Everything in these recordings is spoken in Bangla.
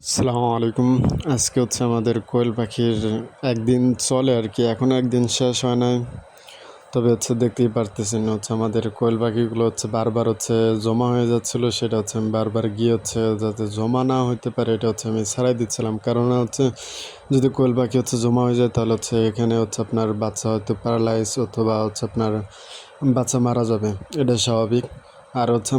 আসসালামু আলাইকুম। আজকে হচ্ছে আমাদের কোয়েল পাখির একদিন চলে আর কি, এখনও একদিন শেষ হয় নাই। তবে হচ্ছে দেখতেই পারতেছেন হচ্ছে আমাদের কোয়েল পাখিগুলো হচ্ছে বারবার হচ্ছে জমা হয়ে যাচ্ছিলো, সেটা হচ্ছে আমি বারবার গিয়ে হচ্ছে যাতে জমা না হইতে পারে এটা হচ্ছে আমি ছাড়াই দিচ্ছিলাম। কারণ হচ্ছে যদি কোয়েল পাখি হচ্ছে জমা হয়ে যায় তাহলে হচ্ছে এখানে হচ্ছে আপনার বাচ্চা হয়তো প্যারালাইজ অথবা হচ্ছে আপনার বাচ্চা মারা যাবে, এটা স্বাভাবিক। আর হচ্ছে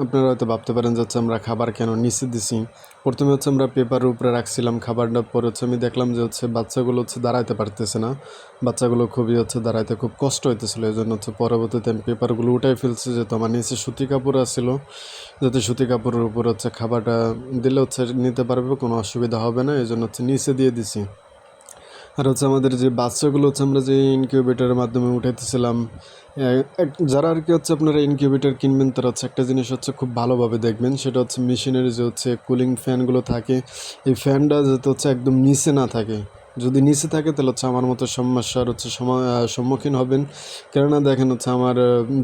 আপনারা হয়তো ভাবতে পারেন যে হচ্ছে আমরা খাবার কেন নিচে দিছি। প্রথমে হচ্ছে আমরা পেপারের উপরে রাখছিলাম খাবারটা, পরে হচ্ছে আমি দেখলাম যে হচ্ছে বাচ্চাগুলো হচ্ছে দাঁড়াইতে পারতেছে না, বাচ্চাগুলো খুবই হচ্ছে দাঁড়াইতে খুব কষ্ট হইতেছিলো। এই জন্য হচ্ছে পরবর্তীতে আমি পেপারগুলো উঠাই ফেলছি, যেহেতু আমার নিচে সুতি কাপড় আসছিল, যাতে সুতি কাপড়ের উপর হচ্ছে খাবারটা দিলে হচ্ছে নিতে পারবে, কোনো অসুবিধা হবে না, এই জন্য হচ্ছে নিচে দিয়ে দিছি। আর হচ্ছে আমাদের যে বাচ্চাগুলো হচ্ছে আমরা যে ইনকিউবেটরের মাধ্যমে উঠাইতেছিলাম, যারা আর কি হচ্ছে আপনারা ইনকিউবেটর কিনবেন তারা হচ্ছে একটা জিনিস হচ্ছে খুব ভালোভাবে দেখবেন, সেটা হচ্ছে মেশিনের যে হচ্ছে কুলিং ফ্যানগুলো থাকে, এই ফ্যানটা যাতে হচ্ছে একদম নিচে না থাকে। যদি নিচে থাকে তাহলে হচ্ছে আমার মতো সমস্যার হচ্ছে সম্মুখীন হবেন। কেননা দেখেন হচ্ছে আমার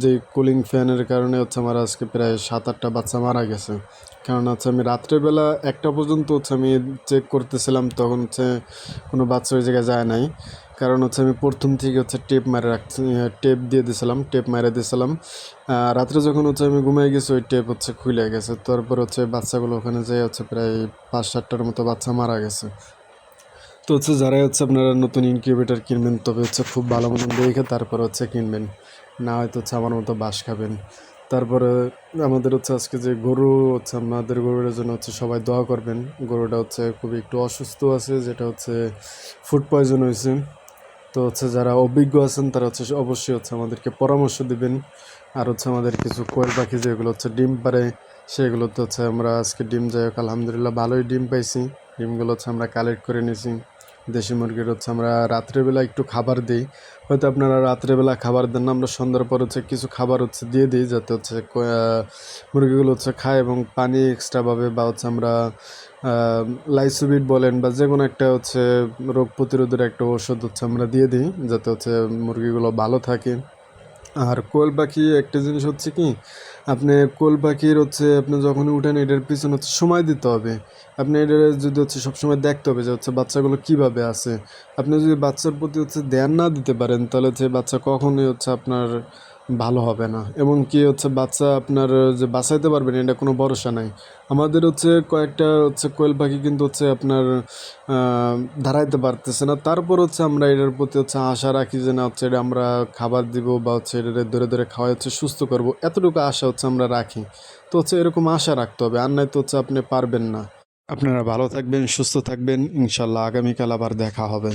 যে কুলিং ফ্যানের কারণে হচ্ছে আমার আজকে প্রায় 7-8টা বাচ্চা মারা গেছে। কারণ হচ্ছে আমি রাত্রেবেলা 1টা পর্যন্ত হচ্ছে আমি চেক করতেছিলাম, তখন হচ্ছে কোনো বাচ্চা ওই জায়গায় যায় নাই। কারণ হচ্ছে আমি প্রথম থেকে হচ্ছে টেপ মারে রাখছি, টেপ দিয়ে দিয়েছিলাম, টেপ মারে দিয়েছিলাম। রাত্রে যখন হচ্ছে আমি ঘুমিয়ে গেছি ওই টেপ হচ্ছে খুলে গেছে, তারপর হচ্ছে বাচ্চাগুলো ওখানে যেয়ে হচ্ছে প্রায় 5-7টার মতো বাচ্চা মারা গেছে। তো হচ্ছে যারাই হচ্ছে আপনারা নতুন ইনকিউবেটর কিনবেন তবে হচ্ছে খুব ভালো মতন দেখে তারপর হচ্ছে কিনবেন, না হয়তো হচ্ছে আমার মতো বাস খাবেন। তারপরে আমাদের হচ্ছে আজকে যে গরু হচ্ছে আমাদের গরুর জন্য হচ্ছে সবাই দোয়া করবেন। গরুটা হচ্ছে খুবই একটু অসুস্থ আছে, যেটা হচ্ছে ফুড পয়জন হয়েছে। তো হচ্ছে যারা অভিজ্ঞ আছেন তারা হচ্ছে অবশ্যই হচ্ছে আমাদেরকে পরামর্শ দিবেন। আর হচ্ছে আমাদের কিছু কোয়েল পাখি যেগুলো হচ্ছে ডিম পারে, সেগুলোতে হচ্ছে আমরা আজকে ডিম যাই হোক আলহামদুলিল্লাহ ভালোই ডিম পাইছি। ডিমগুলো হচ্ছে আমরা কালেক্ট করে নিয়েছি। দেশি মুরগির হচ্ছে আমরা রাত্রেবেলা একটু খাবার দিই, হয়তো আপনারা রাত্রেবেলা খাবার দেন না, আমরা সন্ধ্যার পর হচ্ছে কিছু খাবার হচ্ছে দিয়ে দিই, যাতে হচ্ছে মুরগিগুলো হচ্ছে খায় এবং পানি এক্সট্রাভাবে বা হচ্ছে আমরা লাইসোবিট বলেন বা যে কোনো একটা হচ্ছে রোগ প্রতিরোধের একটা ওষুধ হচ্ছে আমরা দিয়ে দিই, যাতে হচ্ছে মুরগিগুলো ভালো থাকে। আর কোয়েল পাখি একটা জিনিস হচ্ছে কি, আপনি কোয়েল পাখির হচ্ছে আপনি যখনই উঠেন এটার পিছনে হচ্ছে সময় দিতে হবে। আপনি এটা যদি হচ্ছে সবসময় দেখতে হবে যে হচ্ছে বাচ্চাগুলো কীভাবে আছে। আপনি যদি বাচ্চার প্রতি হচ্ছে ধ্যান না দিতে পারেন তাহলে হচ্ছে বাচ্চা কখনোই হচ্ছে আপনার ভালো হবে না, এবং কি হচ্ছে বাচ্চা আপনার যে বাঁচাইতে পারবেন এটা কোনো ভরসা নাই। আমাদের হচ্ছে কয়েকটা হচ্ছে কোয়েল পাখি কিন্তু হচ্ছে আপনার দাঁড়াইতে পারতেছে না, তারপর হচ্ছে আমরা এটার প্রতি হচ্ছে আশা রাখি যে না হচ্ছে এটা আমরা খাবার দিব বা হচ্ছে এটা ধরে ধরে খাওয়া হচ্ছে সুস্থ করব, এতটুকু আশা হচ্ছে আমরা রাখি। তো হচ্ছে এরকম আশা রাখতে হবে, আর নাই তো হচ্ছে আপনি পারবেন না। আপনারা ভালো থাকবেন, সুস্থ থাকবেন, ইনশাল্লাহ আগামীকাল আবার দেখা হবে।